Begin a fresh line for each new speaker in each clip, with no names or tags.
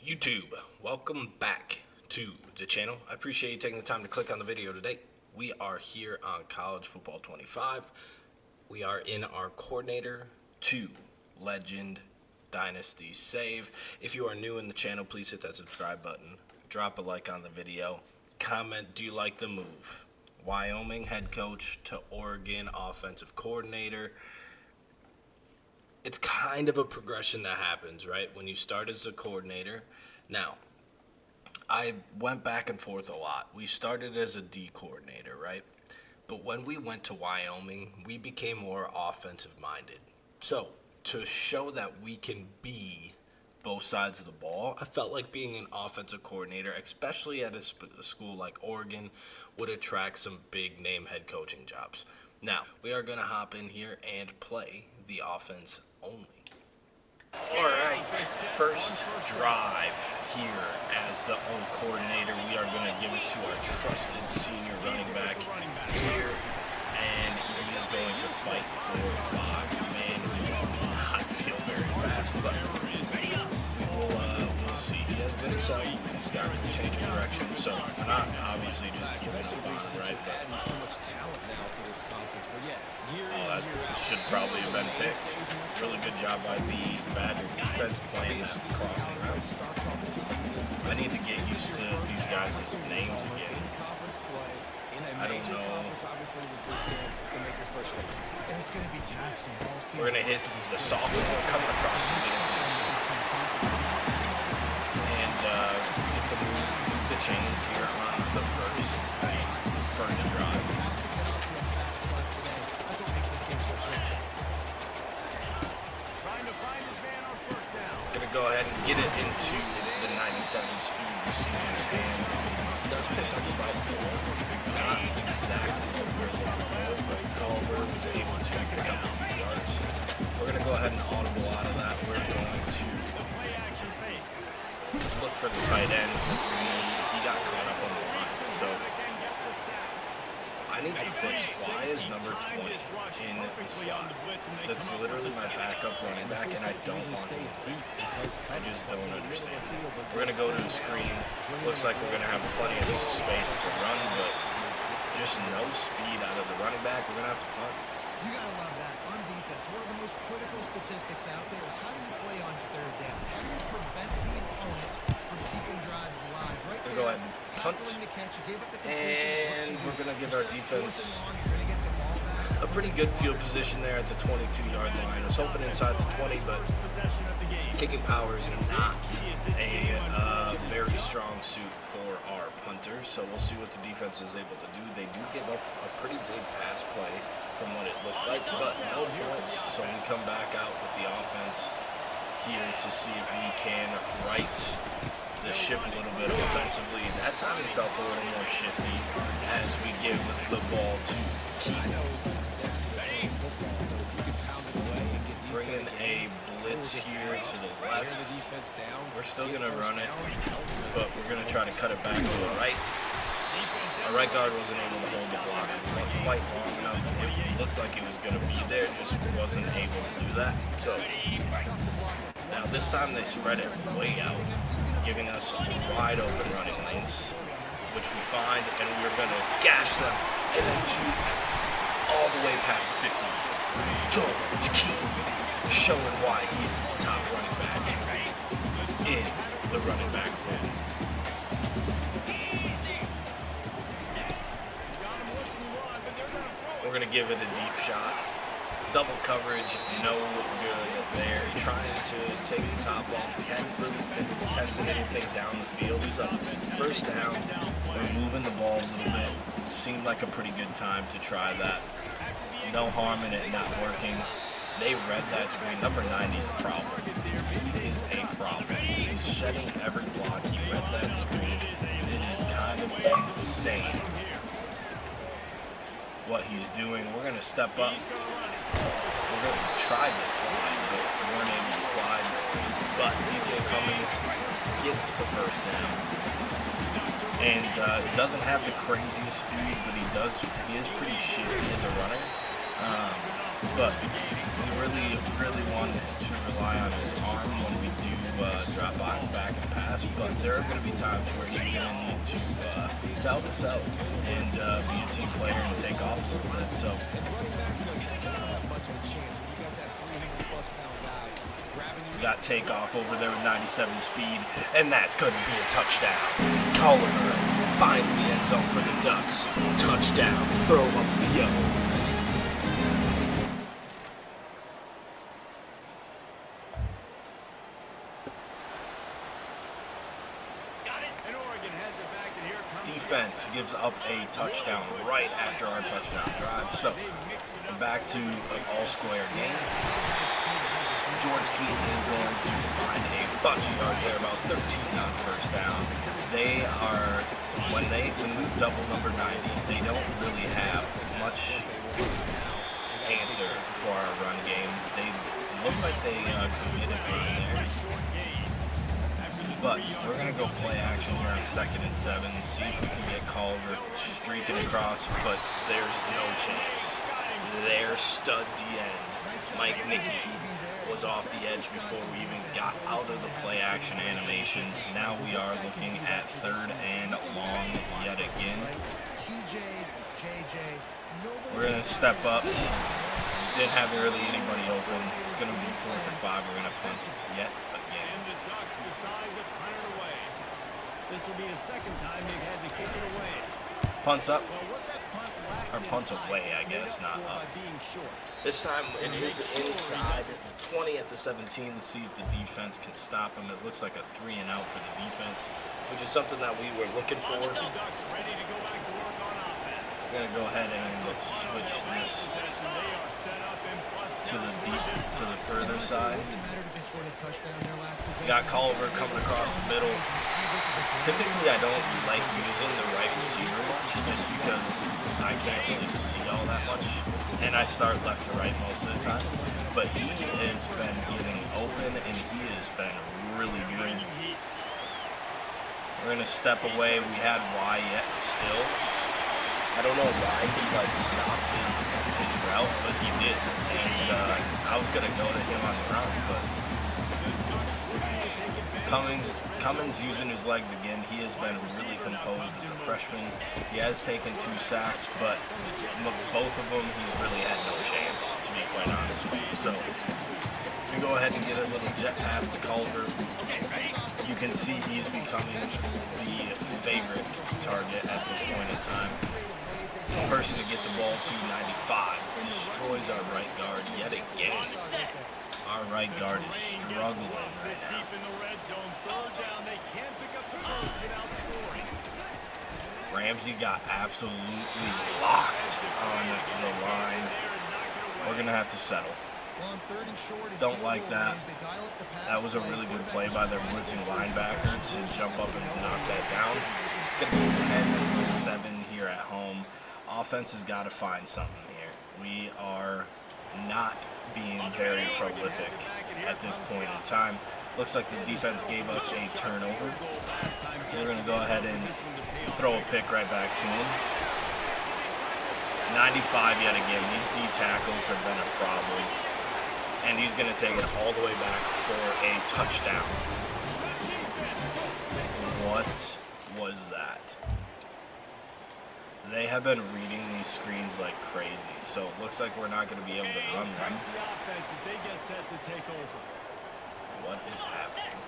YouTube, welcome back to the channel. I appreciate you taking the time to click on the video today. We are here on College Football 25. We are in our Coordinator 2 Legend Dynasty save. If you are new in the channel, please hit that subscribe button. Drop a like on the video. Comment, do you like the move? Wyoming head coach to Oregon offensive coordinator. It's kind of a progression that happens, right? When you start as a coordinator. Now, I went back and forth a lot. We started as a D coordinator, right? But when we went to Wyoming, we became more offensive minded. So, to show that we can be both sides of the ball, I felt like being an offensive coordinator, especially at a school like Oregon, would attract some big name head coaching jobs. Now, we are going to hop in here and play the offense only. All right, first drive here as the O coordinator. We are going to give it to our trusted senior running back here, and he is going to fight for 5. Man, he does not feel very fast, but we'll see. He has good excitement. He's got to change of direction, so we're not obviously just giving up on him, right? That should probably have been picked. Really good job by the bad defense playing that crossing route. I need to get used to these guys' names again. I don't know. We're going to hit the sophomore coming across the middle for this. And get the move the chains here on the first drive. Go ahead and get it into the 97 speed receiver's hands. He does pick up about 4. Not exactly what we're looking for, but Culver was able to pick up a few yards. We're going to go ahead and audible out of that. We're going to look for the tight end. He got caught up on the line. So I need to fix why is number 20 in the slot. That's literally my backup running back, and I don't want him deep. I just don't understand. We're going to go to the screen. Looks like we're going to have plenty of space to run, but just no speed out of the running back. We're going to have to punt.
You got to love that. On defense, one of the most critical statistics out there is how do you play on third down? How do you prevent the opponent from keeping drives alive? Right there,
go ahead and punt. And we're going to give our defense a pretty good field position there at the 22-yard line. I was hoping inside the 20, but kicking power is not a very strong suit for our punter, so we'll see what the defense is able to do. They do give up a pretty big pass play from what it looked like, but no points, so we come back out with the offense here to see if we can right the ship a little bit offensively. That time it felt a little more shifty as we give the ball to Keaton. Bringing a blitz here to the left. We're still going to run it, but we're going to try to cut it back to the right. Our right guard wasn't able to hold the block quite long enough. It looked like it was going to be there, just wasn't able to do that. So now this time they spread it way out, giving us wide open running lanes, which we find, and we're going to gash them and then juke all the way past the 50. George Keaton showing why he is the top running back in the running back room. We're going to give it a deep shot. Double coverage, no good there. Trying to take the top off. We hadn't really tested anything down the field. So first down, we're moving the ball a little bit. It seemed like a pretty good time to try that. No harm in it not working. They read that screen. Number 90 is a problem. He is a problem. He's shedding every block. He read that screen. It is kind of insane what he's doing. We're going to step up. We're going to try to slide, but we weren't able to slide. But DJ Cummings gets the first down. And doesn't have the craziest speed, but he is pretty shifty as a runner. but we really want to rely on his arm when we do drop back and pass. But there are going to be times where he's going to need to help us out and be a team player and take off a little bit. So. Got takeoff over there with 97 speed, and that's going to be a touchdown. Culliver finds the end zone for the Ducks. Touchdown, throw up the yo. Defense gives up a touchdown right after our touchdown drive. So we're back to an all-square game. George Keaton is going to find a bunch of yards there, about 13 on first down. They are, when we've double number 90, they don't really have much answer for our run game. They look like they committed run there. But we're going to go play action here on 2nd and 7, see if we can get Culliver streaking across, but there's no chance. Their stud D-end, Mike Nicky, was off the edge before we even got out of the play action animation. Now we are looking at 3rd and long yet again. We're going to step up. Didn't have really anybody open. It's going to be 4th and 5. We're going to punt yet again.
This will be the second time they've had to kick it away.
Punts up. Or punts away, I guess, not up. This time it is inside 20 at the 17 to see if the defense can stop him. It looks like a 3 and out for the defense, which is something that we were looking for. We're going to go ahead and switch this to the further side. Got Culliver coming across the middle. Typically, I don't like using the right receiver just because I can't really see all that much, and I start left to right most of the time. But he has been getting open, and he has been really good. We're gonna step away. We had Wyatt still. I don't know why he stopped his route, but he did. And I was gonna go to him on the run, but Cummins using his legs again. He has been really composed as a freshman. He has taken 2 sacks, but both of them he's really had no chance, to be quite honest with you. So we go ahead and get a little jet pass to Culliver. You can see he is becoming the favorite target at this point in time. Person to get the ball to 95 destroys our right guard yet again. Our right guard is struggling right now. Ramsey got absolutely locked on the line. We're going to have to settle. Don't like that. That was a really good play by their blitzing linebacker to jump up and knock that down. It's going to be 10-7 here at home. Offense has got to find something here. We are not being very prolific at this point in time. Looks like the defense gave us a turnover. We're going to go ahead and throw a pick right back to him. 95 yet again. These D tackles have been a problem. And he's going to take it all the way back for a touchdown. What was that? They have been reading these screens like crazy, so it looks like we're not going to be able to run them. What is happening?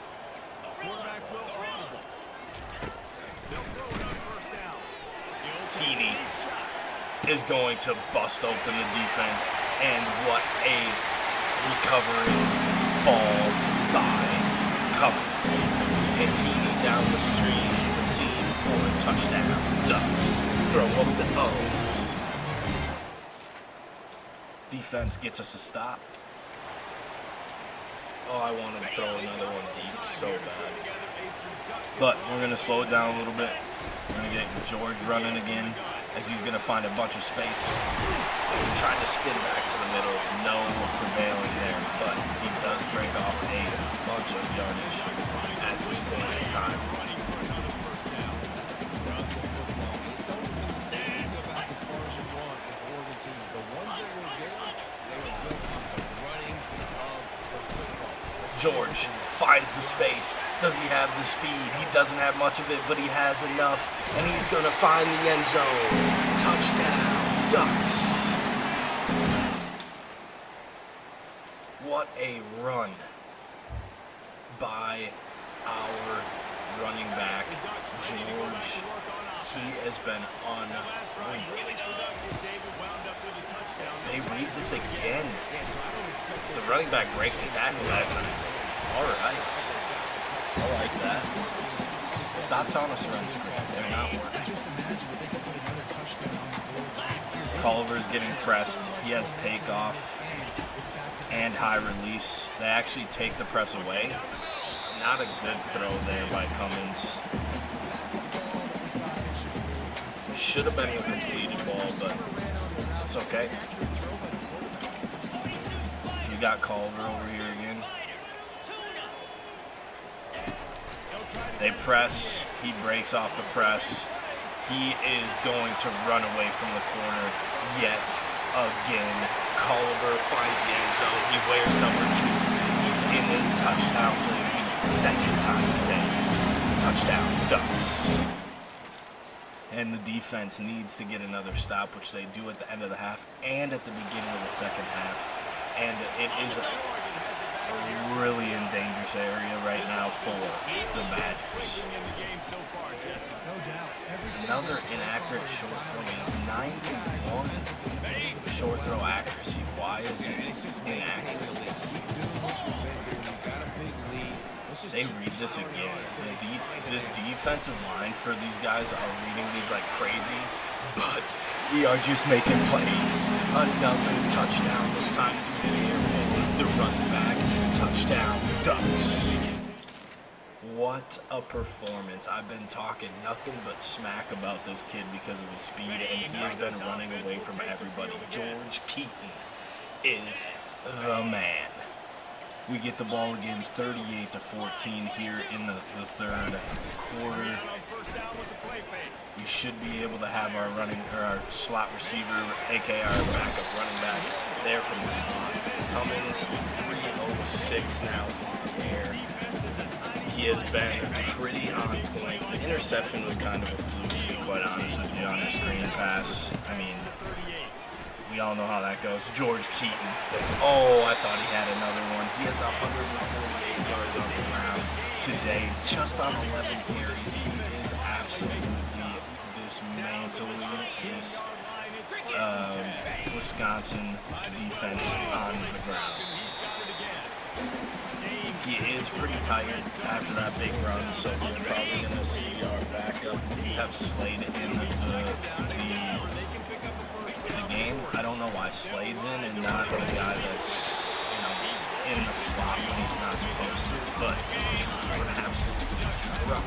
Heaney is going to bust open the defense, and what a recovering ball by Cummins. Hits Heaney down the seam for a touchdown. Ducks throw up the O. Defense gets us a stop. Oh, I wanted to throw another one deep so bad. But we're going to slow it down a little bit. We're going to get George running again as he's going to find a bunch of space. Trying to spin back to the middle. No prevailing there. But he does break off a bunch of yardage at this point in time. George finds the space. Does he have the speed? He doesn't have much of it, but he has enough. And he's going to find the end zone. Touchdown, Ducks. What a run by our running back, George. He has been unreal. They read this again. The running back breaks the tackle that time. All right. I like that. Stop telling us to run screens. They're not working. Culver's getting pressed. He has takeoff and high release. They actually take the press away. Not a good throw there by Cummins. Should have been a completed ball, but it's okay. You got Culver over here again. They press. He breaks off the press. He is going to run away from the corner yet again. Culver finds the end zone. He wears number 2. He's in the touchdown for the second time today. Touchdown, Ducks. And the defense needs to get another stop, which they do at the end of the half and at the beginning of the second half. And it is a really in dangerous area right now for the Badgers. Another inaccurate short throw. Is 91 short throw accuracy. Why is it inaccurate? They read this again. The defensive line for these guys are reading these like crazy, but we are just making plays. Another touchdown, this time through the air for the running back. Touchdown, Ducks. What a performance. I've been talking nothing but smack about this kid because of his speed, and he has been running away from everybody. George Keaton is the man. We get the ball again, 38-14 here in the third quarter. We should be able to have our slot receiver, aka our backup running back, there from the slot. Cummins, 306 now through the air. He has been pretty on point. The interception was kind of a fluke, to be quite honest with you, on the screen pass. I mean, we all know how that goes. George Keaton. Oh, I thought he had another one. He has 148 yards on the ground today, just on 11 carries. He is absolutely dismantling this Wisconsin defense on the ground. He is pretty tired after that big run, so we're probably going to see our backup. We have Slade in the game. I don't know why Slade's in and not the guy that's, in the slot when he's not supposed to, but we're going to absolutely truck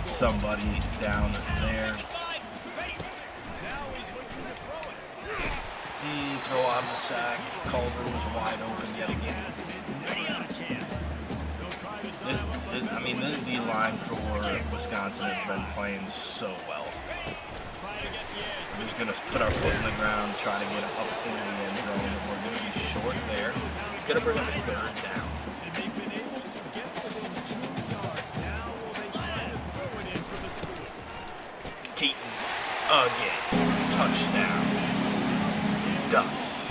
somebody down there. Throw out the sack. Culver was wide open yet again. This D-line for Wisconsin has been playing so well. We're just going to put our foot in the ground, try to get up into the end zone. We're going to be short there. It's going to bring up third down. Keaton again. Touchdown. Ducks.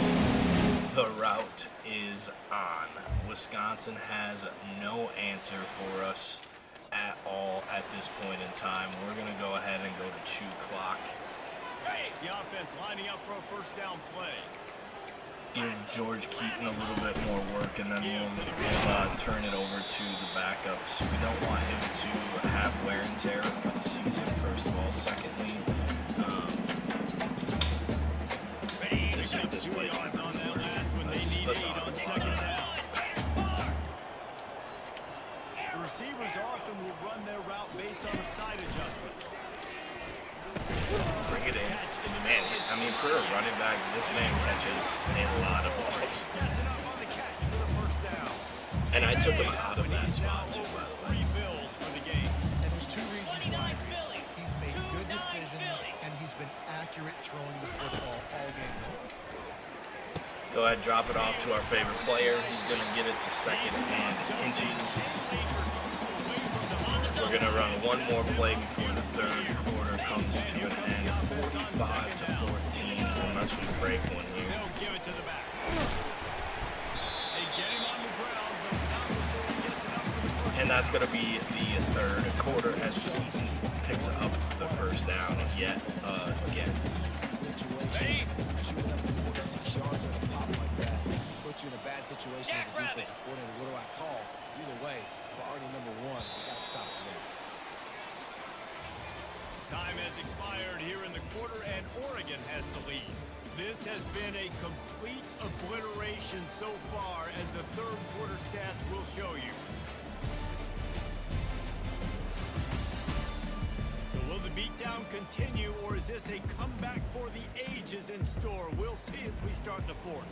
The route is on. Wisconsin has no answer for us at all at this point in time. We're going to go ahead and go to chew clock.
The offense lining up for a first down play.
Give George Keaton a little bit more work, and then we'll turn it over to the backups. We don't want him to have wear and tear for the season, first of all. Secondly, this play's never going to work. Let's unblock it now.
The receivers often will run their route based on a side adjustment.
Bring it in. Man, for a running back, this man catches a lot of balls. And I took him out of that spot, too, by the way.
And there's two reasons why. He's made good decisions, and he's been accurate throwing the football all game long.
Go ahead, drop it off to our favorite player. He's going to get it to second and inches. We're going to run one more play before the third quarter comes to an end. 45 to 14, unless we break one here. And that's going to be the third quarter as Keaton picks up the first down yet again.
Put you in a bad situation as a defensive coordinator. What do I call? Either way, priority number one, we got to stop the run.
Time has expired here in the quarter, and Oregon has the lead. This has been a complete obliteration so far, as the third quarter stats will show you. So will the beatdown continue, or is this a comeback for the ages in store? We'll see as we start the fourth.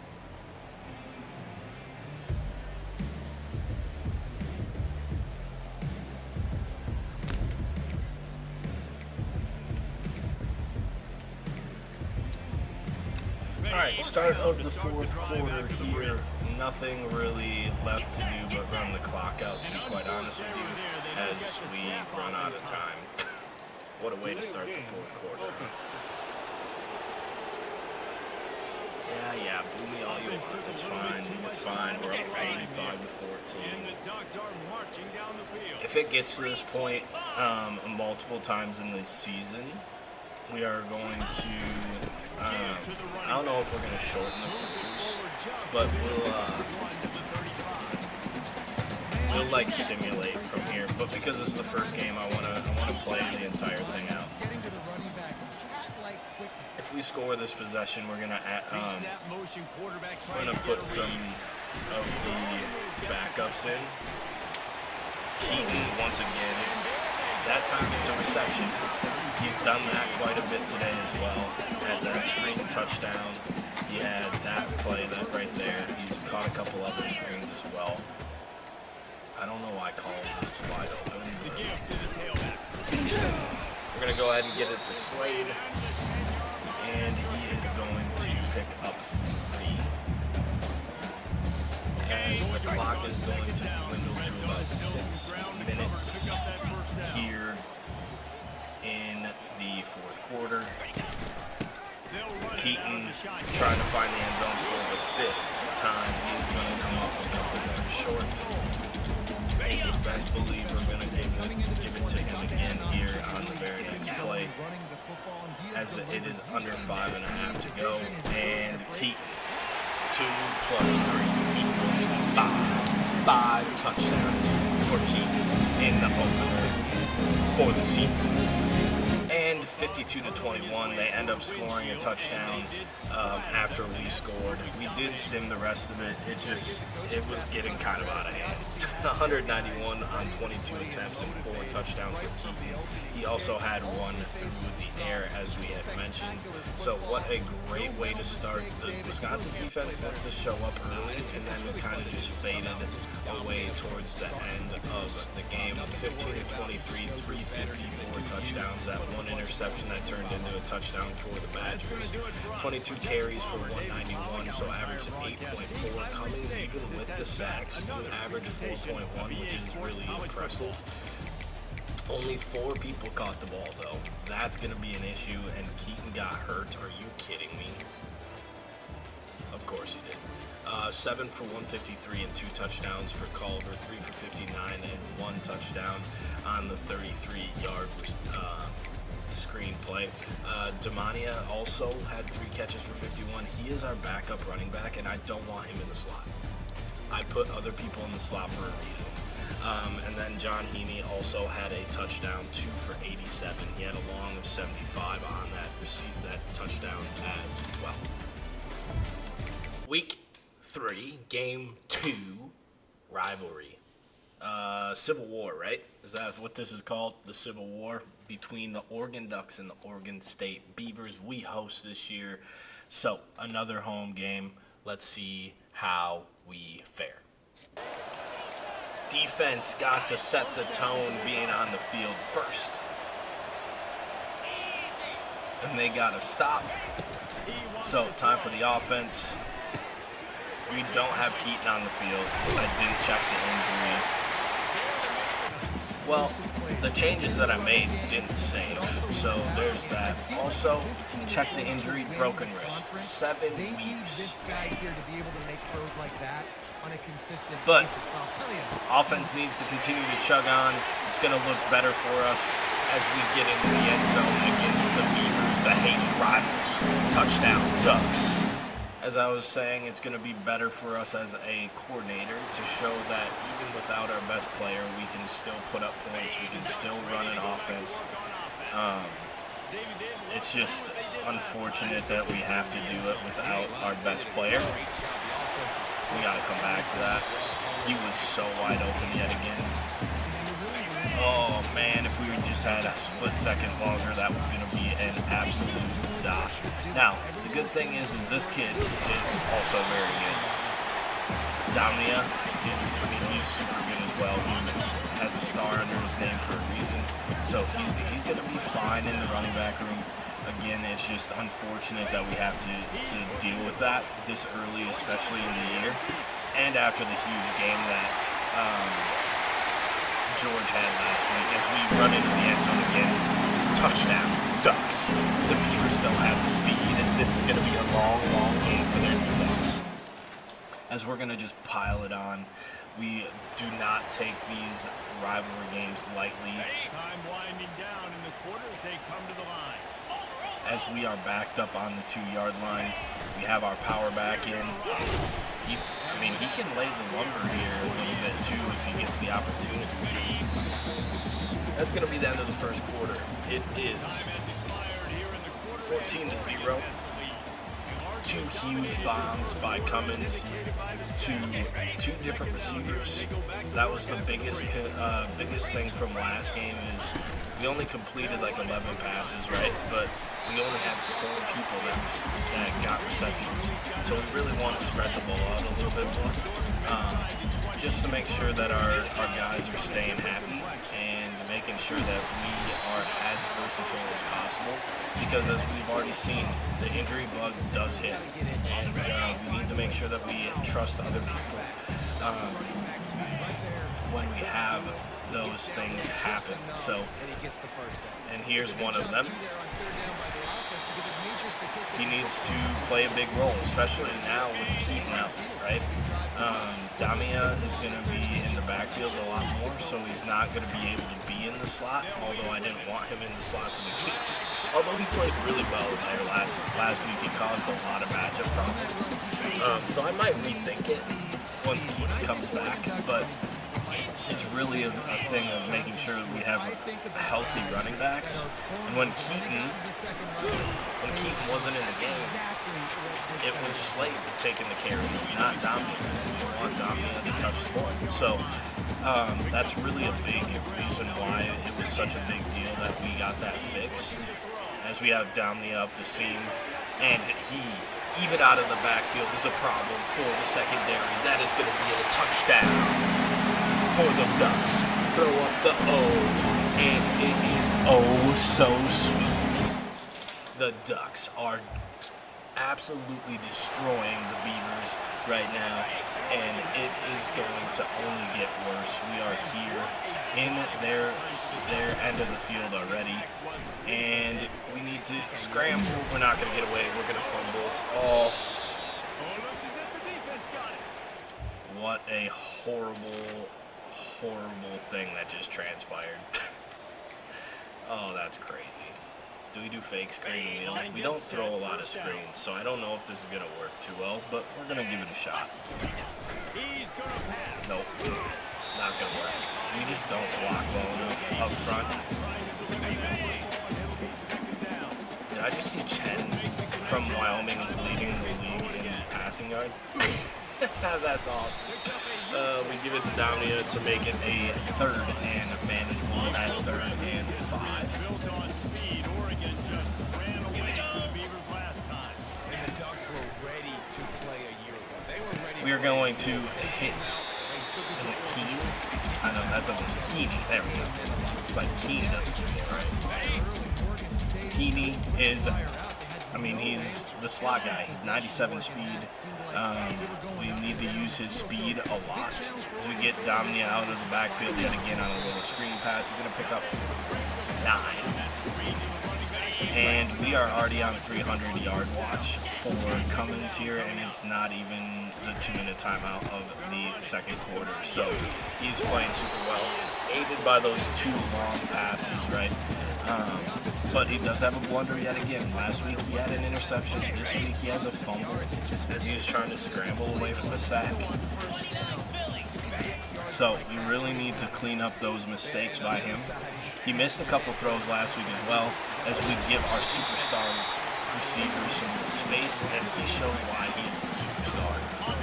All right, start of the fourth quarter here. Nothing really left to do but run the clock out, to be quite honest with you, as we run out of time. What a way to start the fourth quarter. Yeah, boo me all you want. It's fine. It's fine. We're up 45 to 14. If it gets to this point multiple times in this season, we are going to, I don't know if we're going to shorten the quarters, but we'll like simulate from here. But because this is the first game, I want to play the entire thing out. If we score this possession, we're gonna put some of the backups in. Keaton once again. That time it's a reception. He's done that quite a bit today as well. Had that screen touchdown. He had that play that right there. He's caught a couple other screens as well. I don't know why Collins was wide open. We're gonna go ahead and get it to Slade. And he is going to pick up 3. As the clock is going to dwindle to about 6 minutes here in the fourth quarter. Keaton trying to find the end zone for the 5th time. He's going to come up a couple yards short. And you best believe we're going to give it to him again here on the very next play, as it is under 5.5 to go. And Keaton, 2 plus 3 equals 5. 5 touchdowns for Keaton in the opener for the season. And 52 to 21, they end up scoring a touchdown after we scored. We did sim the rest of it. It was getting kind of out of hand. 191 on 22 attempts and 4 touchdowns for Keaton. He also had one through the air, as we had mentioned. So what a great way to start. The Wisconsin defense looked to show up early, and then it kind of just faded away towards the end of the game. 15 to 23, 354 touchdowns. That one interception that turned into a touchdown for the Badgers. 22 carries for 191, so average 8.4. Cummings, even with the sacks, average 4.1, which is really impressive. Only 4 people caught the ball, though. That's going to be an issue, and Keaton got hurt. Are you kidding me? Of course he did. 7 for 153 and 2 touchdowns for Culver, 3 for 59 and 1 touchdown on the 33-yard screen play. Damania also had 3 catches for 51. He is our backup running back, and I don't want him in the slot. I put other people in the slot for a reason. And then John Heaney also had a touchdown, 2 for 87. He had a long of 75 on that touchdown as well. Week 3, game 2, rivalry. Civil War, right? Is that what this is called? The Civil War between the Oregon Ducks and the Oregon State Beavers. We host this year. So, another home game. Let's see how we fare. Defense got to set the tone being on the field first. And they got to stop. So, time for the offense. we don't have Keaton on the field. I didn't check the injury. Well, the changes that I made didn't save, so there's that. Also, check the injury, broken wrist, 7 weeks.
This guy here to be able to make throws like that on a consistent
But
basis. But I'll tell you,
offense needs to continue to chug on. It's going to look better for us as we get into the end zone against the Beavers, the hated rivals. Touchdown, Ducks. As I was saying, it's going to be better for us as a coordinator to show that even without our best player, we can still put up points. We can still run an offense. It's just unfortunate that we have to do it without our best player. We got to come back to that. He was so wide open yet again. Oh man, if we just had a split second longer, that was going to be an absolute dot. Now, the good thing is this kid is also very good. Damia he's super good as well. He has a star under his name for a reason. So he's going to be fine in the running back room. Again, it's just unfortunate that we have to deal with that this early, especially in the year, and after the huge game that George had last week. As we run into the end zone again, touchdown, Ducks. The Beavers don't have the speed, and this is going to be a long, long game for their defense. As we're going to just pile it on. We do not take these rivalry games lightly.
Time winding down in the quarter as they come to the line.
As we are backed up on the 2-yard line, we have our power back in. He can lay the lumber here a little bit too if he gets the opportunity to. That's going to be the end of the first quarter. It is 14-0. 2 huge bombs by Cummins to 2 different receivers. That was the biggest thing from last game is we only completed like 11 passes, right? But we only had 4 people that got receptions. So we really want to spread the ball out a little bit more, just to make sure that our guys are staying happy and making sure that we are as versatile as possible. Because as we've already seen, the injury bug does hit, and we need to make sure that we trust other people when we have those things happen. So, and here's one of them. He needs to play a big role, especially now with Keaton out, right? Damia is going to be in the backfield a lot more, so he's not going to be able to be in the slot, although I didn't want him in the slot to begin. Although he played really well there last week, he caused a lot of matchup problems. So I might rethink it once Keaton comes back, but it's really a thing of making sure that we have healthy running backs. And when Keaton wasn't in the game, it was Slate taking the carries, not Damia. We want Damia to touch the ball. So that's really a big reason why it was such a big deal that we got that fixed. As we have Damia up the seam, and he, even out of the backfield, is a problem for the secondary. That is going to be a touchdown for the Ducks. Throw up the O, and it is oh so sweet. The Ducks are absolutely destroying the Beavers right now, and it is going to only get worse. We are here in their end of the field already, and we need to scramble. We're not going to get away. We're going to fumble. Oh, what a horrible thing that just transpired. Oh, that's crazy. Do we do fake screen wheel? We don't throw a lot of screens, so I don't know if this is going to work too well, but we're going to give it a shot. Nope, not going to work. We just don't block well enough up front. Did I just see Chen from Wyoming is leading the league in passing yards? That's awesome. We give it to Damia to make it a 3rd and manageable at 3rd and 5. We are going to hit. Is it Keen? I know that doesn't. Keeney. There we go. It's like Keen doesn't feel right. Keeney is I mean, he's the slot guy. He's 97 speed. We need to use his speed a lot. As we get Domnia out of the backfield yet again on a little screen pass, he's going to pick up 9. And we are already on 300-yard watch for Cummins here, and it's not even the 2-minute timeout of the second quarter. So he's playing super well, aided by those 2 long passes, right? But he does have a blunder yet again. Last week he had an interception. This week he has a fumble as he is trying to scramble away from a sack. So we really need to clean up those mistakes by him. He missed a couple throws last week as well, as we give our superstar receiver some space, and he shows why he is the superstar.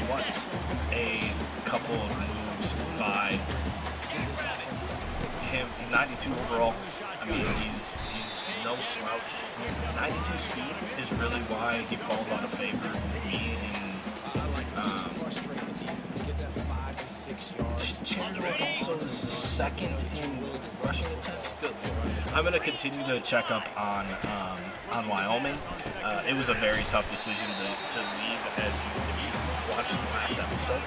What a couple of moves by him. 92 overall. I mean, he's no slouch. 92 speed is really why he falls out of favor with me. Chandler also is second in rushing attempts. Good Lord. I'm going to continue to check up on Wyoming. It was a very tough decision to leave, as if you watched the last episode.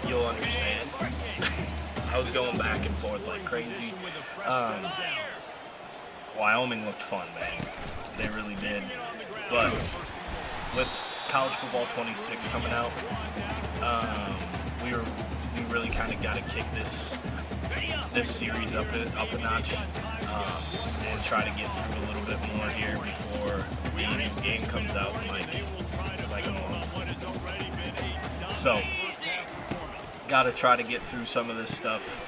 You'll understand. I was going back and forth like crazy. Wyoming looked fun, man. They really did. But with College Football 26 coming out, we really kind of got to kick this series up a notch, and try to get through a little bit more here before the new game comes out in like a month. So, got to try to get through some of this stuff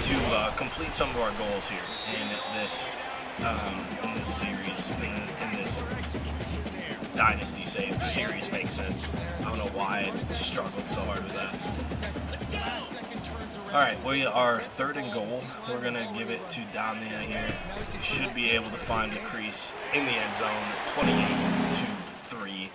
to complete some of our goals here in this series, in this Dynasty series. Makes sense. I don't know why I struggled so hard with that. Alright, we are 3rd and goal. We're going to give it to Domnia here. We should be able to find the crease in the end zone, 28-3.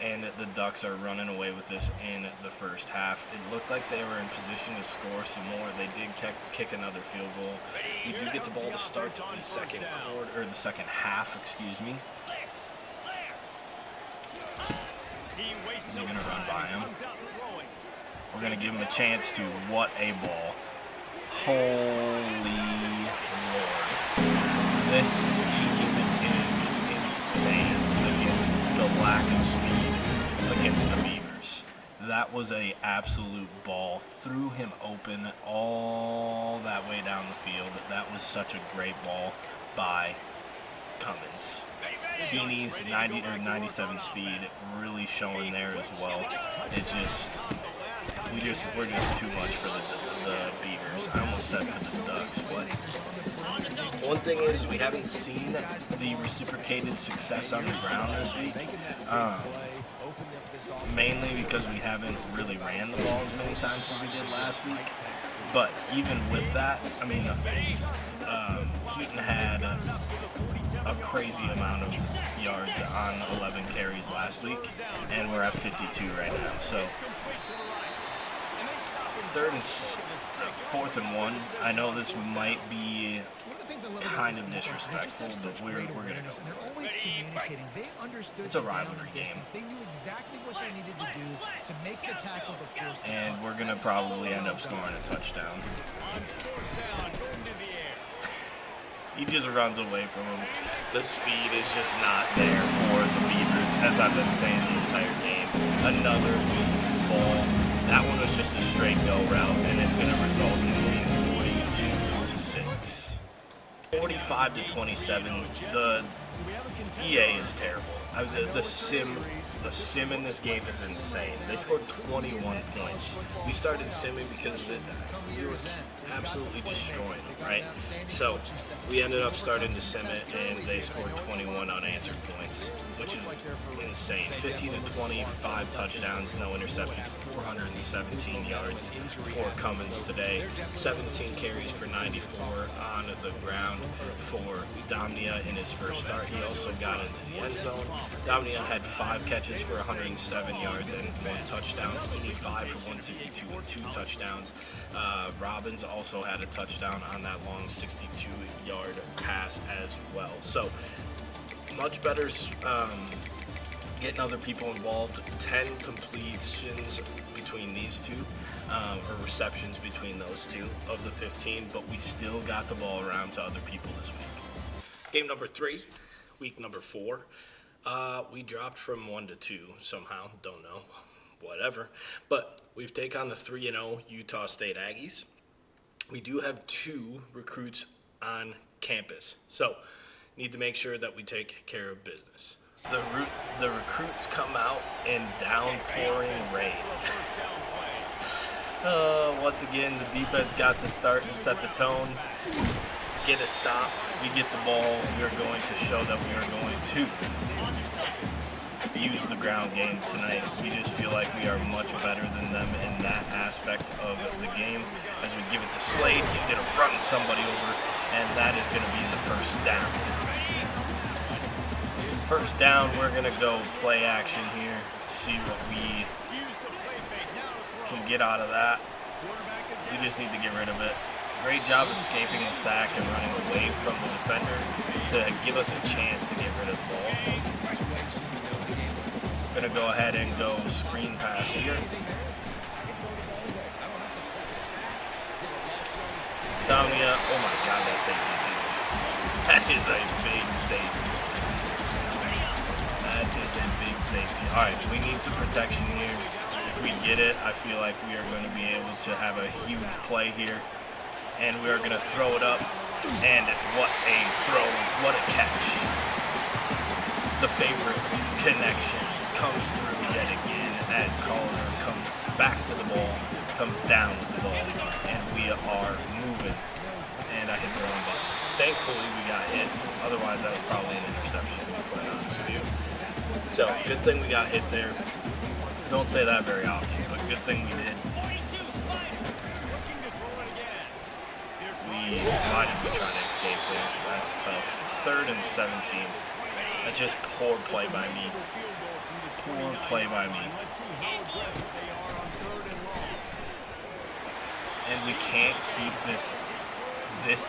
And the Ducks are running away with this in the first half. It looked like they were in position to score some more. They did kick another field goal. We do get the ball to start the second quarter, or the second half, excuse me. They're going to run by him. We're going to give him a chance to. What a ball. Holy Lord. This team is insane against the lack of speed against the Beavers. That was a absolute ball. Threw him open all that way down the field. That was such a great ball by Cummins. Heaney's 90 or 97 speed really showing there as well. We're just too much for the Beavers. I almost said for the Ducks, but one thing is we haven't seen the reciprocated success on the ground this week. Mainly because we haven't really ran the ball as many times as we did last week. But even with that, I mean, Keaton had a crazy amount of yards on 11 carries last week, and we're at 52 right now. So 4th and 1. I know this might be kind of disrespectful, but we're going to go. It's a rivalry game. And we're going to probably end up scoring a touchdown. He just runs away from him. The speed is just not there for the Beavers, as I've been saying the entire game. Another deep ball. That one was just a straight go route, and it's going to result in being 42-6. 45-27. The EA is terrible. The sim in this game is insane. They scored 21 points. We started simming because we were absolutely destroying them, right? So we ended up starting to sim it, and they scored 21 unanswered points, which is insane. 15-20, 5 touchdowns, no interceptions, 417 yards for Cummins today. 17 carries for 94 on the ground for Domnia in his first start. He also got into the end zone. Domnia had 5 catches for 107 yards and 1 touchdown. He need 5 for 162 and 2 touchdowns. Robbins also had a touchdown on that long 62-yard pass as well. So much better getting other people involved. 10 completions between these two, or receptions between those two of the 15, but we still got the ball around to other people this week. Game number 3, week number 4. We dropped from 1 to 2 somehow, don't know, whatever. But we've taken on the 3-0 Utah State Aggies. We do have 2 recruits on campus, so need to make sure that we take care of business. The recruits come out in downpouring rain. Once again, the defense got to start and set the tone, get a stop, we get the ball, we are going to show that we are going to use the ground game tonight. We just feel like we are much better than them in that aspect of the game. As we give it to Slade, he's going to run somebody over, and that is going to be the first down. First down, we're going to go play action here, see what we can get out of that. We just need to get rid of it. Great job escaping the sack and running away from the defender to give us a chance to get rid of the ball. Going to go ahead and go screen pass here. Damia, oh my God, that safety is huge. That is a big safety. That is a big safety. All right, we need some protection here. If we get it, I feel like we are going to be able to have a huge play here. And we are going to throw it up. And what a throw, what a catch. The favorite connection comes through yet again as Collier comes back to the ball, comes down with the ball, and we are moving. And I hit the wrong button. Thankfully, we got hit. Otherwise, that was probably an interception, to be quite honest with you. So, good thing we got hit there. Don't say that very often, but good thing we did. Why did we try to escape there? That's tough. 3rd and 17. That's just poor play by me. Poor play by me. And we can't keep this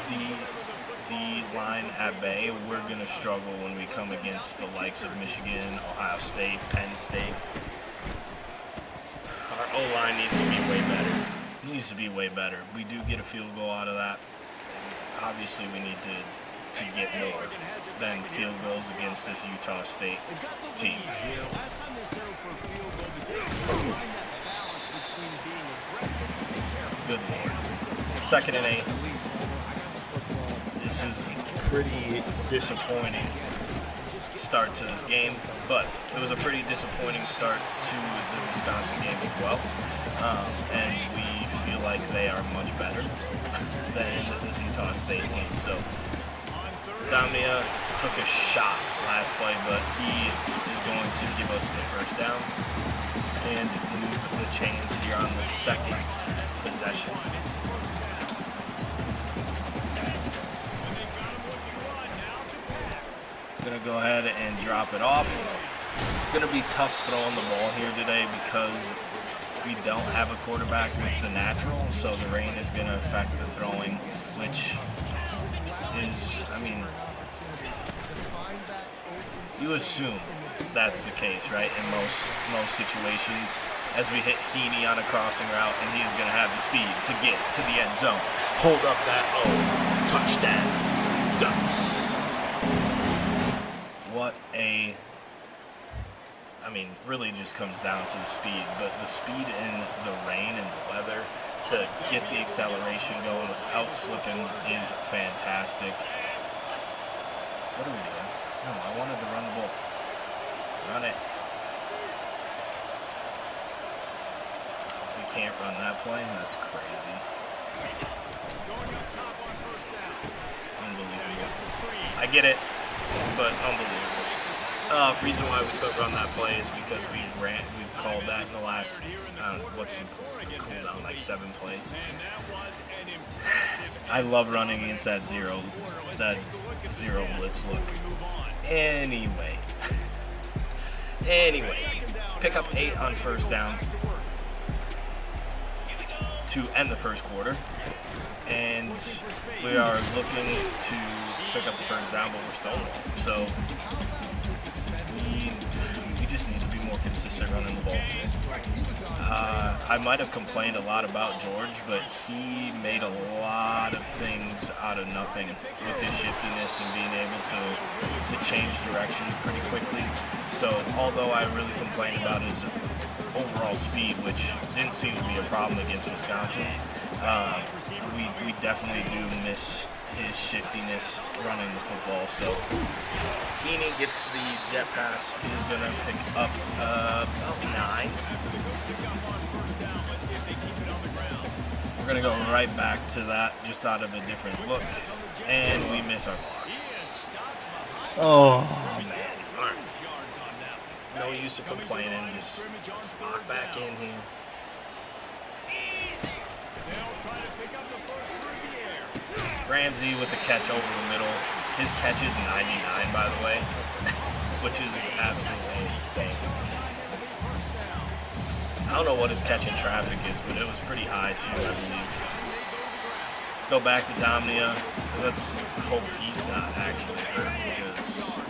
D line at bay. We're going to struggle when we come against the likes of Michigan, Ohio State, Penn State. Our O-line needs to be way better. Needs to be way better. We do get a field goal out of that. Obviously, we need to get more than field goals against this Utah State team. Good Lord. 2nd and 8. This is pretty disappointing start to this game, but it was a pretty disappointing start to the Wisconsin game as well. And we feel like they are much better than this Utah State team. So Damia took a shot last play, but he is going to give us the first down and move the chains here on the 2nd possession. Gonna go ahead and drop it off. It's gonna be tough throwing the ball here today because we don't have a quarterback with the natural, so the rain is gonna affect the throwing, which is, I mean, you assume that's the case, right? In most situations, as we hit Heaney on a crossing route, and he is gonna have the speed to get to the end zone. Hold up that touchdown, Ducks. What a, I mean, really just comes down to the speed, but the speed in the rain and the weather to get the acceleration going without slipping is fantastic. What are we doing? No, I wanted to run the ball. Run it. We can't run that play? That's crazy. Unbelievable. I get it, but unbelievable. Reason why we couldn't run that play is because we called that in the last, what's the cooldown, like 7 plays. I love running against that zero blitz look. Anyway, pick up 8 on first down to end the first quarter, and we are looking to pick up the first down, but we're stonewalled. So more consistent running the ball. I might have complained a lot about George, but he made a lot of things out of nothing with his shiftiness and being able to change directions pretty quickly. So although I really complained about his overall speed, which didn't seem to be a problem against Wisconsin, we definitely do miss his shiftiness running the football. So Heaney gets the jet pass. He's going to pick up about 9. We're going to go right back to that, just out of a different look. And we miss our block. Oh, man. All right. No use of complaining. Just lock back in here. Ramsey with a catch over the middle. His catch is 99, by the way, which is absolutely insane. I don't know what his catch in traffic is, but it was pretty high too, I believe. Go back to Domnia. Let's hope he's not actually hurt, because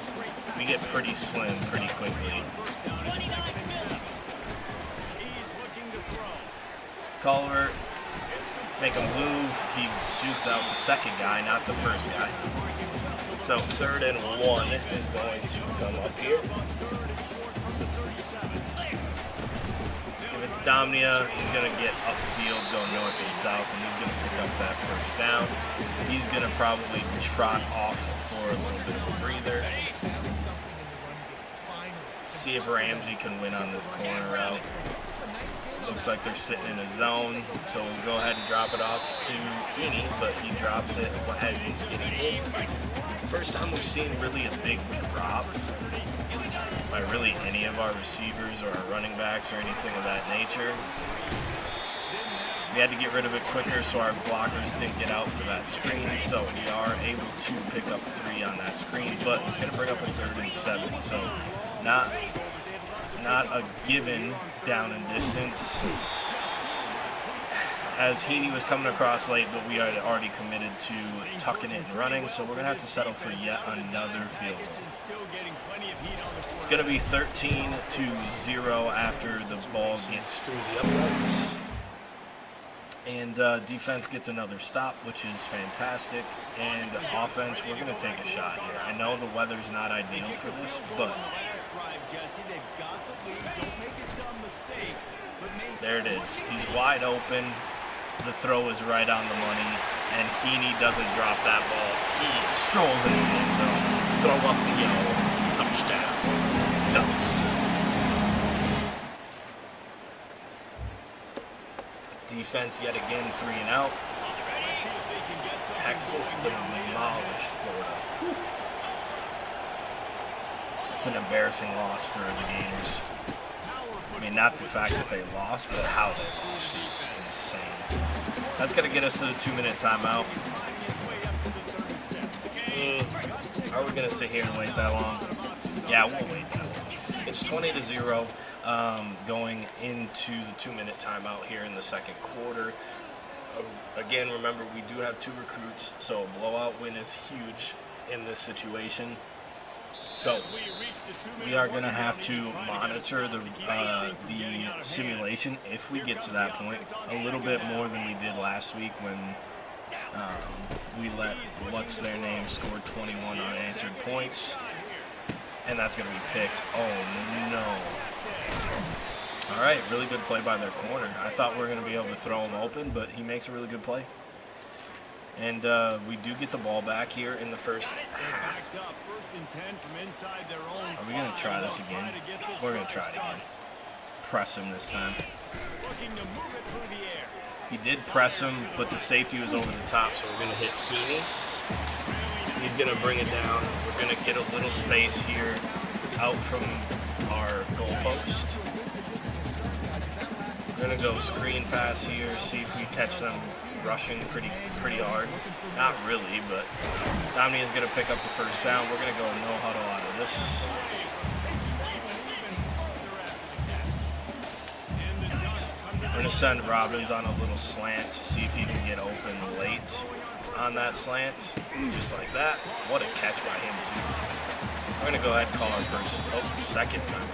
we get pretty slim pretty quickly. Culver, make him move. He jukes out the second guy, not the first guy. So 3rd and 1 is going to come up here. Give it to Domnia. He's going to get upfield, go north and south, and he's going to pick up that first down. He's going to probably trot off for a little bit of a breather. See if Ramsey can win on this corner route. Looks like they're sitting in a zone, so we'll go ahead and drop it off to Heaney, but he drops it as he's getting in. First time we've seen really a big drop by really any of our receivers or our running backs or anything of that nature. We had to get rid of it quicker so our blockers didn't get out for that screen, so we are able to pick up 3 on that screen, but it's going to bring up a 3rd and 7, so not a given down in distance, as Heaney was coming across late, but we had already committed to tucking it and running, so we're going to have to settle for yet another field goal. It's going to be 13-0 after the ball gets through the uprights. And defense gets another stop, which is fantastic. And offense, we're going to take a shot here. I know the weather's not ideal for this, but there it is. He's wide open. The throw is right on the money, and Heaney doesn't drop that ball. He strolls into the end zone. Throw up the yellow. Touchdown. Ducks. Defense yet again 3 and out. Texas demolished Florida. It's an embarrassing loss for the Gators. I mean, not the fact that they lost, but how they lost is insane. That's going to get us to the 2-minute timeout. Are we going to sit here and wait that long? Yeah, we'll wait that long. It's 20-0 going into the 2-minute timeout here in the second quarter. Again, remember, we do have 2 recruits, so a blowout win is huge in this situation. So we are going to have to monitor the simulation if we get to that point a little bit more than we did last week when we let what's their name score 21 unanswered points, and that's going to be picked. Oh no. All right, really good play by their corner. I thought we were going to be able to throw him open, but he makes a really good play. And we do get the ball back here in the first half. Are we going to try this again? We're going to try it again. Press him this time. He did press him, but the safety was over the top, so we're going to hit Heaney. He's going to bring it down. We're going to get a little space here out from our goalpost. We're going to go screen pass here, see if we catch them rushing pretty hard. Not really, but Dominic is going to pick up the first down. We're going to go no huddle out of this. We're going to send Robbins on a little slant to see if he can get open late on that slant. Just like that. What a catch by him, too. We're going to go ahead and call our second time.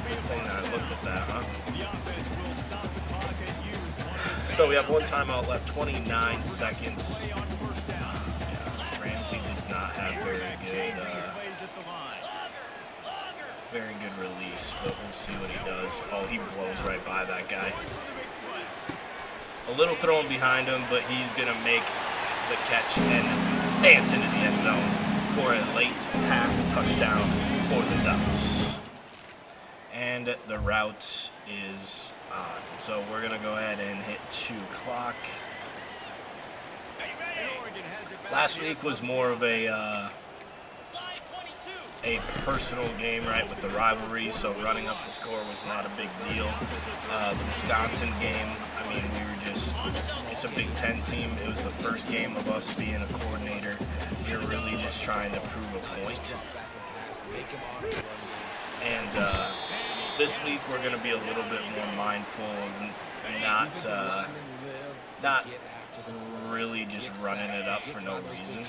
Good thing that I looked at that, huh?
The offense will stop the clock and use one of
So we have one timeout left, 29 seconds.
the on first down.
Ramsey does not have very
Changing
good,
plays at the line.
release, but we'll see what he does. Oh, he blows right by that guy. A little thrown behind him, but he's going to make the catch and dance into the end zone for a late half touchdown for the Ducks. And the route is on. So we're going to go ahead and hit chew clock. Last week was more of a personal game, right, with the rivalry, so running up the score was not a big deal. The Wisconsin game, I mean, it's a Big Ten team. It was the first game of us being a coordinator. You're really just trying to prove a point. And this week we're going to be a little bit more mindful of not really just running it up for no reason.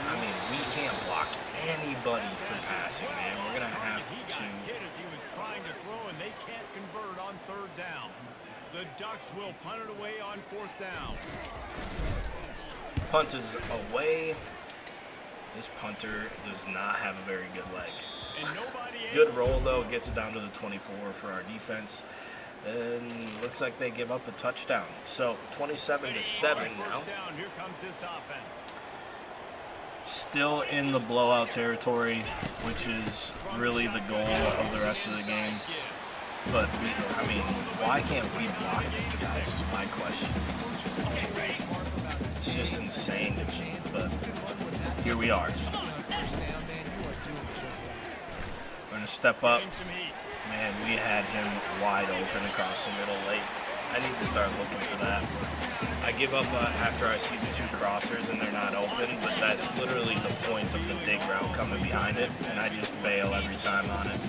I mean, we can't block anybody for passing, man. We're going to have to.
He was trying to throw, and they can't convert on third down. The Ducks will punt it away on fourth down.
Punt is away. This punter does not have a very good leg. Good roll, though. Gets it down to the 24 for our defense. And looks like they give up a touchdown. So 27-7 now.
Here comes this offense.
Still in the blowout territory, which is really the goal of the rest of the game. But, I mean, why can't we block these guys is my question. It's just insane to me, but here we are. We're going to step up. Man, we had him wide open across the middle late. I need to start looking for that. I give up after I see the two crossers and they're not open, but that's literally the point of the dig route coming behind it, and I just bail every time on it.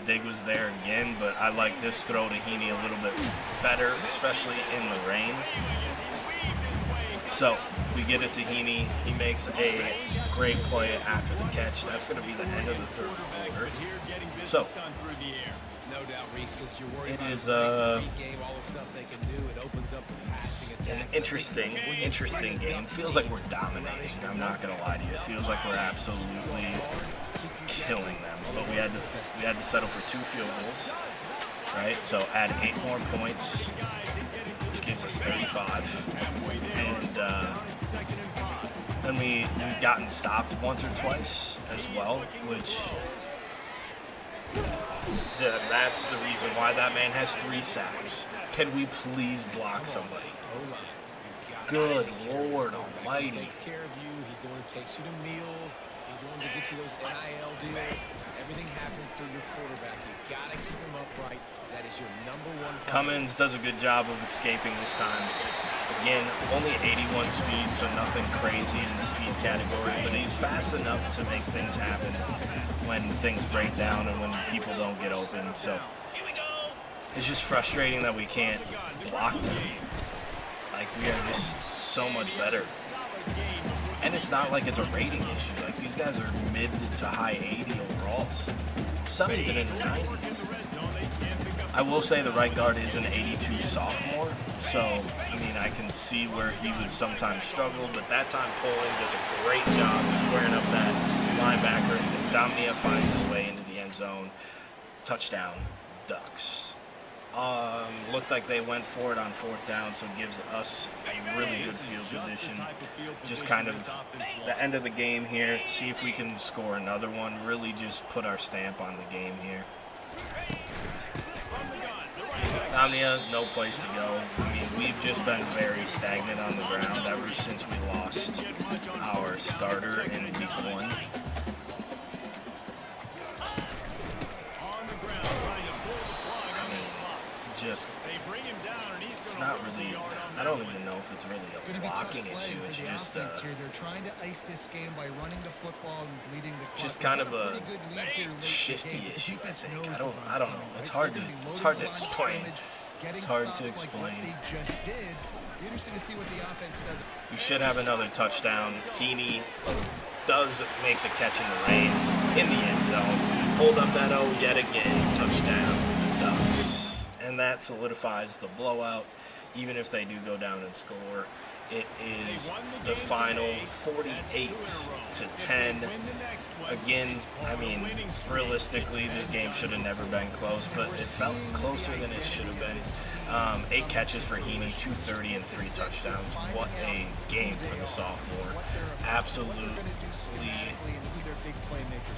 Dig was there again, but I like this throw to Heaney a little bit better, especially in the rain. So we get it to Heaney. He makes a great play after the catch. That's going to be the end of the third quarter. So it is it's an interesting game. Feels like we're dominating. I'm not going to lie to you. It feels like we're absolutely killing them. But we had to settle for 2 field goals, right? So add 8 more points, which gives us 35. And then we've gotten stopped once or twice as well, which that's the reason why that man has 3 sacks. Can we please block somebody? Good Lord Almighty.
Takes care of you. He's the one who takes you to meals. He's the one to get you those NIL deals. Everything happens through your quarterback. You gotta keep him upright. That is your #1 priority.
Cummins does a good job of escaping this time. Again, only 81 speed, so nothing crazy in the speed category, but he's fast enough to make things happen when things break down and when people don't get open. So it's just frustrating that we can't block them. Like, we are just so much better. And it's not like it's a rating issue. Like, these guys are mid to high 80 overalls. Some even in the 90s. I will say the right guard is an 82 sophomore. So, I mean, I can see where he would sometimes struggle. But that time, Poland does a great job squaring up that linebacker. And Domnia finds his way into the end zone. Touchdown, Ducks. Looked like they went for it on 4th down, so it gives us a really good field position. Just kind of the end of the game here. See if we can score another one. Really just put our stamp on the game here. Omnia, no place to go. I mean, we've just been very stagnant on the ground ever since we lost our starter in week 1. Just, it's not really, I don't even know if it's really a blocking issue. It's just
they're trying to ice this game by running the football and leading the clock.
Just kind of a shifty issue, I think. I don't know. It's hard to explain. It's hard to explain.
Be interesting to see what the offense does.
We should have another touchdown. Heaney does make the catch in the rain in the end zone. Hold up that O yet again. Touchdown, Ducks. And that solidifies the blowout. Even if they do go down and score, it is the final 48-10. Again, I mean, realistically, this game should have never been close, but it felt closer than it should have been. 8 catches for Heaney, 230 and 3 touchdowns. What a game for the sophomore. Absolutely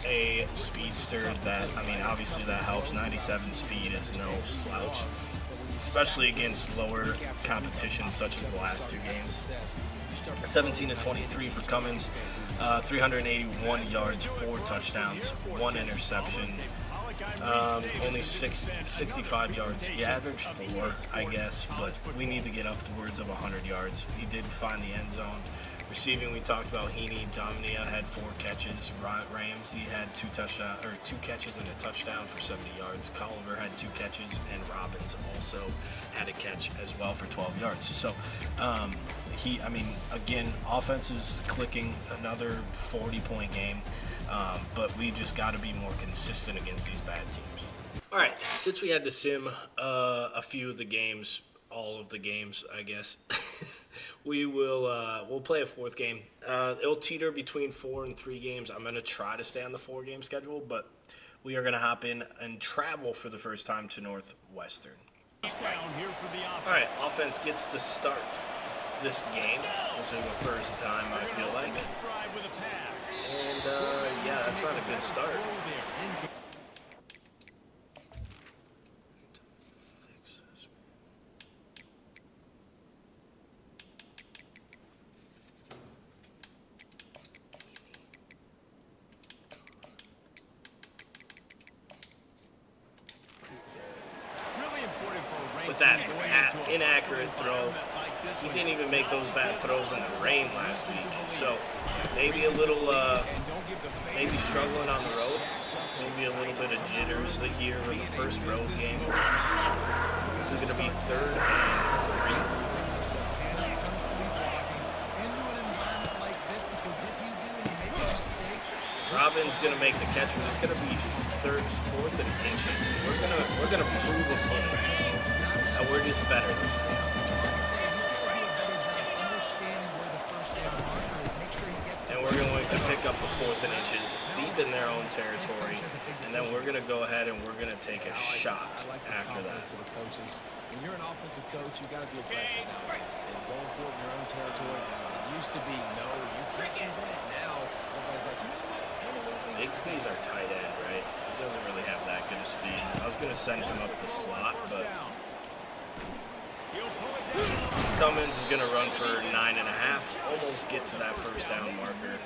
a speedster that, I mean, obviously that helps. 97 speed is no slouch, especially against lower competition such as the last 2 games. 17 to 23 for Cummins, 381 yards, 4 touchdowns, 1 interception, only 65 yards. He averaged 4, I guess, but we need to get upwards of 100 yards. He did find the end zone. Receiving, we talked about Heaney. Domnia had 4 catches. Ramsey had 2 catches and a touchdown for 70 yards. Colliver had 2 catches, and Robbins also had a catch as well for 12 yards. So, I mean, again, offense is clicking. Another 40-point game, but we just got to be more consistent against these bad teams. All right, since we had to sim a few of the games, all of the games, I guess. We'll play a 4th game. It'll teeter between 4 and 3 games. I'm going to try to stay on the 4-game schedule, but we are going to hop in and travel for the first time to Northwestern. All right, offense gets to start this game. This is the first time, I feel like. And, yeah, that's not a good start. With that inaccurate throw, he didn't even make those bad throws in the rain last week. So maybe a little, maybe struggling on the road, maybe a little bit of jitters here in the first road game. This is going to be 3rd and 3. Robin's gonna make the catch, but it's gonna be 4th and inches. We're gonna prove a point that we're just better than them. And we're going to pick up the 4th and inches deep in their own territory, and then we're gonna go ahead and we're gonna take a shot after that.
When you're an offensive coach, you gotta be aggressive nowadays. And going for it in your own territory, it used to be no, you can't do that. Now everybody's like, you know what?
Bigsby's our tight end, right? He doesn't really have that good of speed. I was going to send him up the slot, but Cummins is going to run for 9.5, almost get to that first down marker.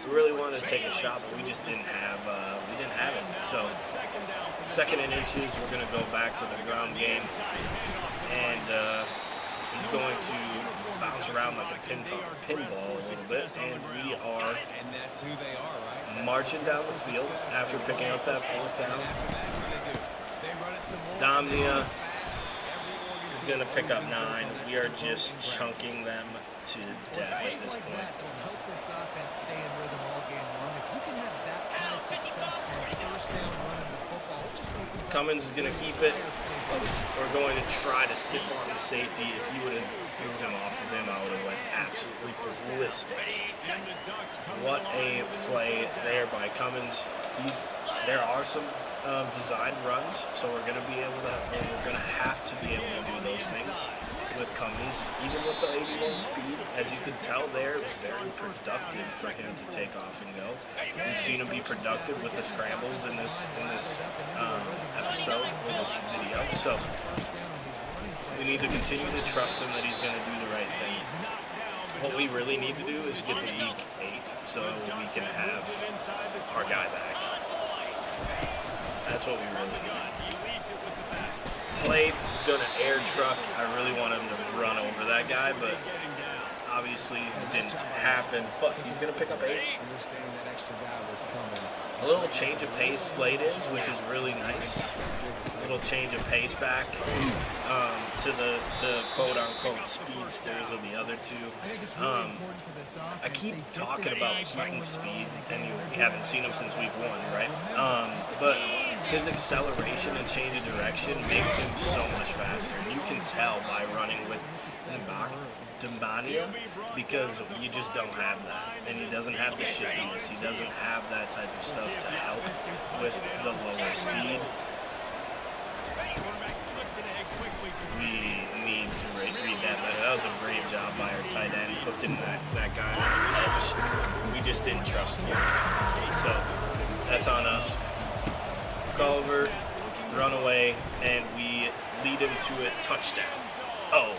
We really wanted to take a shot, but we just didn't have it. So 2nd and inches, we're going to go back to the ground game, and he's going to bounce around like a pinball a little bit, and we are marching down the field after picking up that 4th down. Domnia is going to pick up 9. We are just chunking them to death at this point. Cummins is going to keep it. We're going to try to stiff arm the safety. If he would have threw him off of him, I would have went absolutely ballistic. What a play there by Cummins. There are some design runs, so we're going to have to be able to do those things with Cummins. Even with the 81 speed, as you can tell there, it was very productive for him to take off and go. We've seen him be productive with the scrambles in this episode, in this video. So we need to continue to trust him that he's going to do the right thing. What we really need to do is get to week 8 so we can have our guy back. That's what we really need. Slade is going to air truck. I really want him to run over that guy, but obviously it didn't happen. But he's going to pick up 8. A little change of pace Slade is, which is really nice. A little change of pace back. to the quote-unquote speedsters of the other two.
I think it's really important for this offense.
I keep
They get
talking
this
about
guy
Keaton's
going
speed,
early,
and we
they're
haven't
doing
seen him
that
since
shot
week
right
1,
there.
right?
Remember,
But his acceleration and change of direction makes him so much faster. You can tell by running with Dembania because you just don't have that. And he doesn't have the shiftiness. He doesn't have that type of stuff to help with the lower speed. We need to read that better. That was a great job by our tight end, hooking that guy on the edge. We just didn't trust him. So that's on us. Culver, run away, and we lead him to a touchdown. Oh,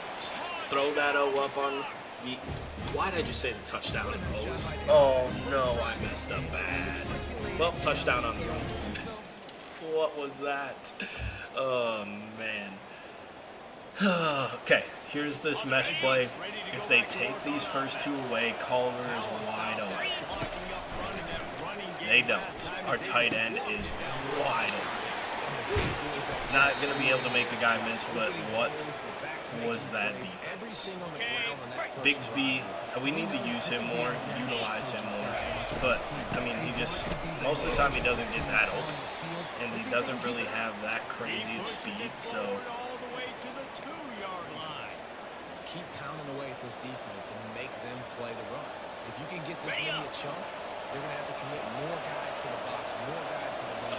throw that O up on the... Why did I just say the touchdown in O's? Oh no, I messed up bad. Well, touchdown on the run. What was that? Oh man. Okay, here's this mesh play. If they take these first two away, Culver is wide open. They don't. Our tight end is wide open. He's not going to be able to make the guy miss, but what was that defense? Bigsby, we need to use him more, utilize him more. But, I mean, he just, most of the time he doesn't get that open. And he doesn't really have that crazy of speed, so...
Keep pounding away at this defense and make them play the run. If you can get this many a chunk, they're going to have to commit more guys to the box, more guys to the run.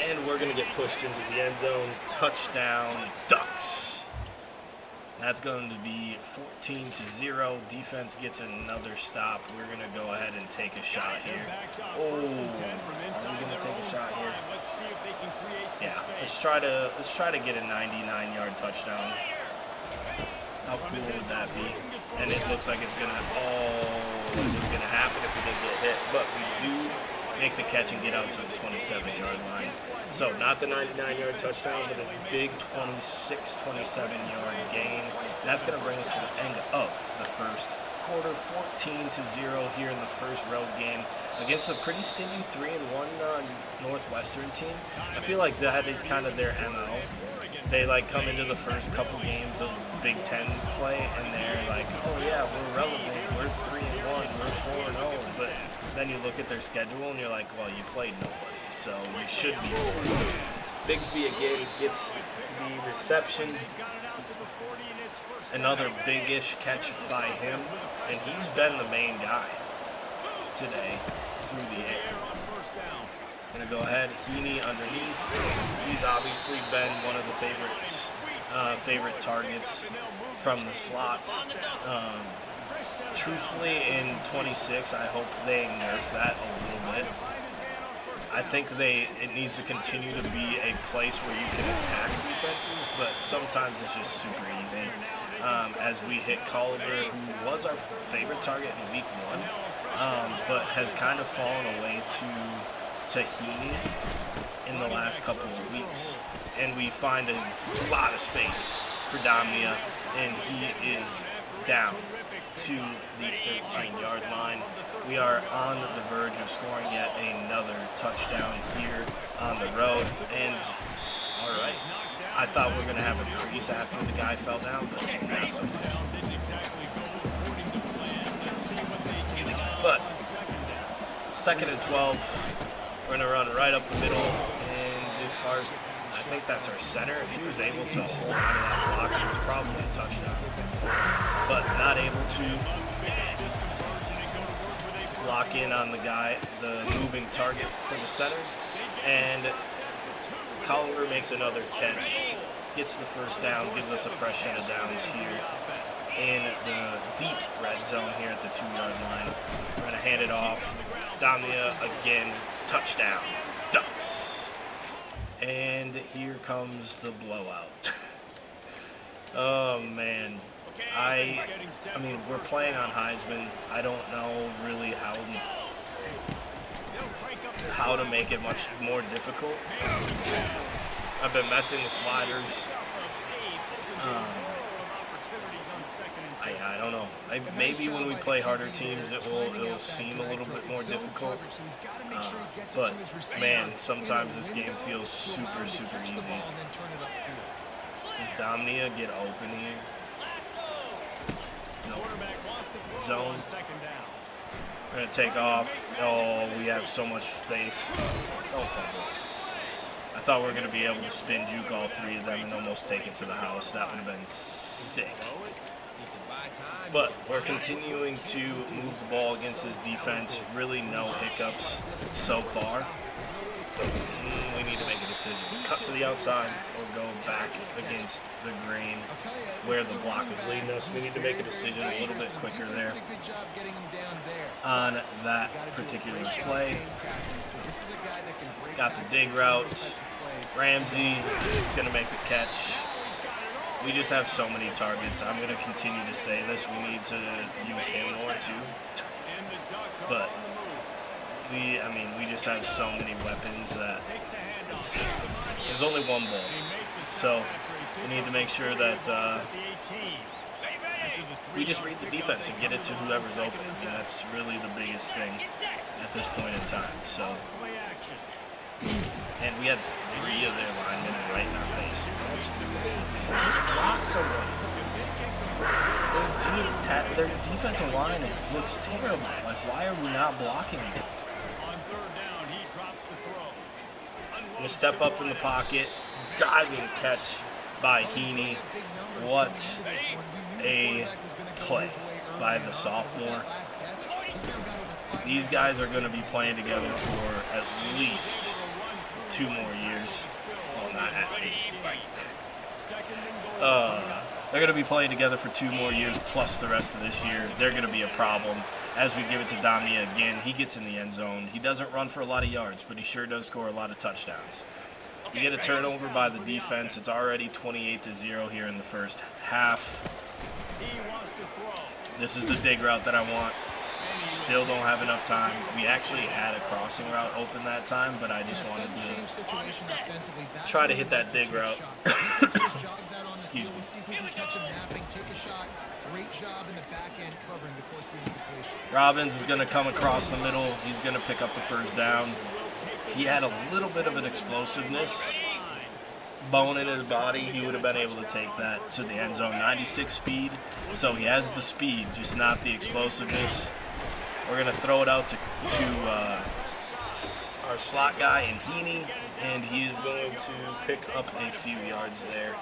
And we're going to get pushed into the end zone. Touchdown, Ducks. That's going to be 14-0. Defense gets another stop. We're going to go ahead and take a shot here. Oh, are we going to take a shot here? Yeah, let's try to get a 99-yard touchdown. How cool would that be? And it looks like it's gonna happen if we didn't get hit, but we do make the catch and get out to the 27-yard line. So not the 99-yard touchdown, but a big 26, 27-yard gain. That's gonna bring us to the end of the first quarter, 14-0 here in the first road game against a pretty stingy 3-1 Northwestern team. I feel like that is kind of their MO. They like come into the first couple games of Big Ten play and they're like, oh yeah, we're relevant, we're 3-1, we're 4-0, but then you look at their schedule and you're like, well, you played nobody, so you should be 4-0. Bigsby again gets the reception. Another big-ish catch by him, and he's been the main guy today through the air. Gonna go ahead, Heaney underneath. He's obviously been one of the favorite targets from the slot. Truthfully, in 26, I hope they nerf that a little bit. I think it needs to continue to be a place where you can attack defenses, but sometimes it's just super easy. As we hit Culver, who was our favorite target in week 1, but has kind of fallen away to Heaney in the last couple of weeks. And we find a lot of space for Damia, and he is down to the 13-yard line. We are on the verge of scoring yet another touchdown here on the road. And, all right, I thought we were going to have a crease after the guy fell down, but not so much. But, 2nd and 12, we're going to run right up the middle. And as far as, I think that's our center. If he was able to hold on to that block, it was probably a touchdown. But not able to lock in on the guy, the moving target for the center. And Culver makes another catch, gets the first down, gives us a fresh set of downs here in the deep red zone here at the 2-yard line. We're going to hand it off. Damia again, touchdown, Ducks. And here comes the blowout. Oh, man. I mean, we're playing on Heisman. I don't know really how to make it much more difficult. I've been messing with sliders. I don't know. Maybe when we play harder teams, it'll seem a little bit more difficult. But man, sometimes this game feels super easy. Does Domnia get open here? No. Zone. We're going to take off. Oh, we have so much space. Don't fumble. I thought we were going to be able to spin juke all three of them and almost take it to the house. That would have been sick. But we're continuing to move the ball against his defense. Really no hiccups so far. We need to make a decision. Cut to the outside or go back against the green where the block is leading us. We need to make a decision a little bit quicker there on that particular play. Got the dig route. Ramsey is going to make the catch. We just have so many targets. I'm going to continue to say this. We need to use him more too. But we just have so many weapons that there's only one ball. So we need to make sure that we just read the defense and get it to whoever's open. I mean, that's really the biggest thing at this point in time. So, and we had 3 of their linemen right in our face. That's crazy. Just block somebody. Their defensive line looks terrible. Like, why are we not blocking them? I'm going to step up in the pocket. Diving catch by Heaney. What a play by the sophomore. These guys are going to be playing together for at least 2 more years. Well, not at least. They're going to be playing together for 2 more years plus the rest of this year. They're going to be a problem as we give it to Domnia again. He gets in the end zone. He doesn't run for a lot of yards, but he sure does score a lot of touchdowns. We get a turnover by the defense. It's already 28-0 here in the first half. This is the dig route that I want. Still don't have enough time. We actually had a crossing route open that time, but I just wanted to try to hit that dig route. Excuse me. Robbins is going to come across the middle. He's going to pick up the first down. He had a little bit of an explosiveness bone in his body. He would have been able to take that to the end zone. 96 speed, so he has the speed, just not the explosiveness. We're going to throw it out to our slot guy in Heaney, and he is going to pick up a few yards there.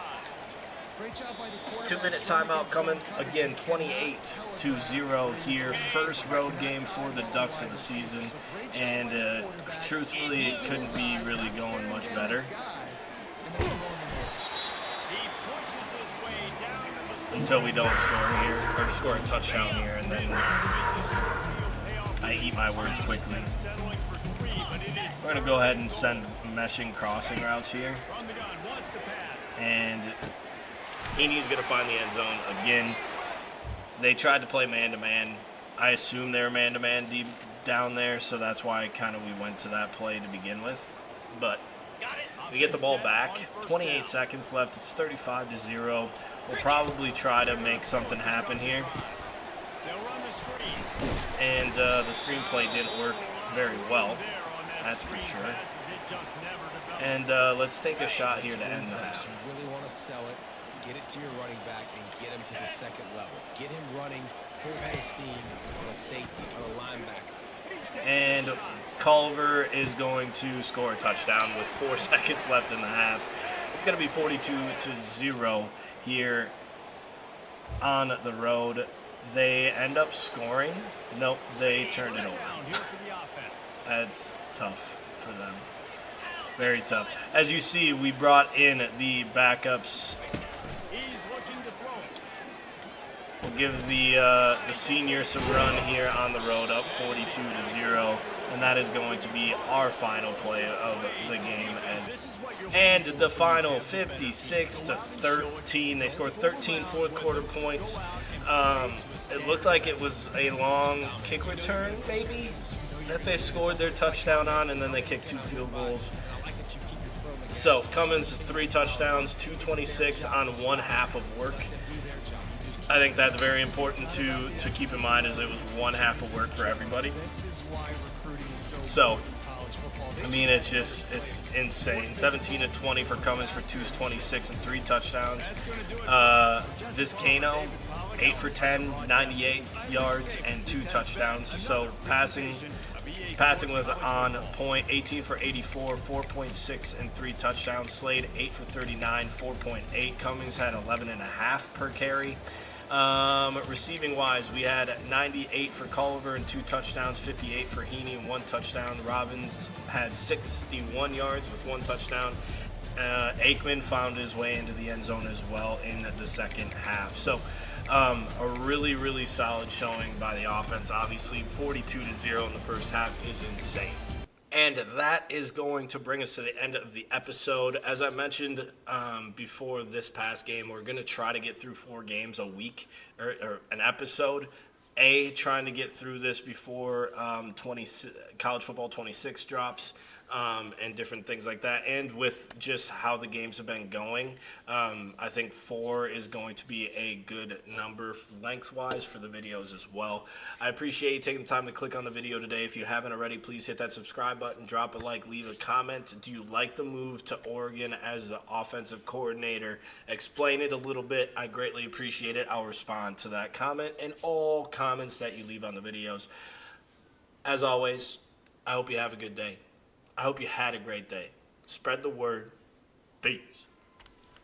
2-minute timeout coming. Again, 28-0 here. First road game for the Ducks of the season, and truthfully, it couldn't be really going much better. Until we don't score here, or score a touchdown here, and then I eat my words quickly. We're going to go ahead and send meshing crossing routes here. And Heaney's going to find the end zone again. They tried to play man-to-man. I assume they were man-to-man deep down there, so that's why we went to that play to begin with. But we get the ball back. 28 seconds left. It's 35-0. We'll probably try to make something happen here. And the screenplay didn't work very well, that's for sure. And let's take a shot here to end the half.
You really want to sell it, get it to your running back, and get him to the second level. Get him running full head of steam on a safety, on a linebacker.
And Culver is going to score a touchdown with 4 seconds left in the half. It's going to be 42-0 here on the road. They end up scoring. Nope, they turned it over. That's tough for them. Very tough. As you see, we brought in the backups. We'll give the senior some run here on the road, up 42-0, and that is going to be our final play of the game. And the final 56-13. They scored 13 fourth quarter points. It looked like it was a long kick return, maybe, that they scored their touchdown on, and then they kicked 2 field goals. So Cummins 3 touchdowns, 226 on 1 half of work. I think that's very important to keep in mind, as it was 1 half of work for everybody. So I mean, it's insane. 17 to 20 for Cummins for 226 and 3 touchdowns. Vizcaino, 8 for 10, 98 yards and 2 touchdowns. So passing was on point. 18 for 84, 4.6 and 3 touchdowns. Slade 8 for 39, 4.8. Cummings had 11.5 per carry. Receiving wise, we had 98 for Culliver and 2 touchdowns, 58 for Heaney and 1 touchdown. Robbins had 61 yards with 1 touchdown. Aikman found his way into the end zone as well in the second half. So a really, really solid showing by the offense. Obviously, 42-0 in the first half is insane. And that is going to bring us to the end of the episode. As I mentioned before this past game, we're going to try to get through 4 games a week, or an episode. Trying to get through this before College Football 26 drops. And different things like that. And with just how the games have been going, I think 4 is going to be a good number lengthwise for the videos as well. I appreciate you taking the time to click on the video today. If you haven't already, please hit that subscribe button, drop a like, leave a comment. Do you like the move to Oregon as the offensive coordinator? Explain it a little bit. I greatly appreciate it. I'll respond to that comment and all comments that you leave on the videos. As always, I hope you have a good day. I hope you had a great day. Spread the word. Peace.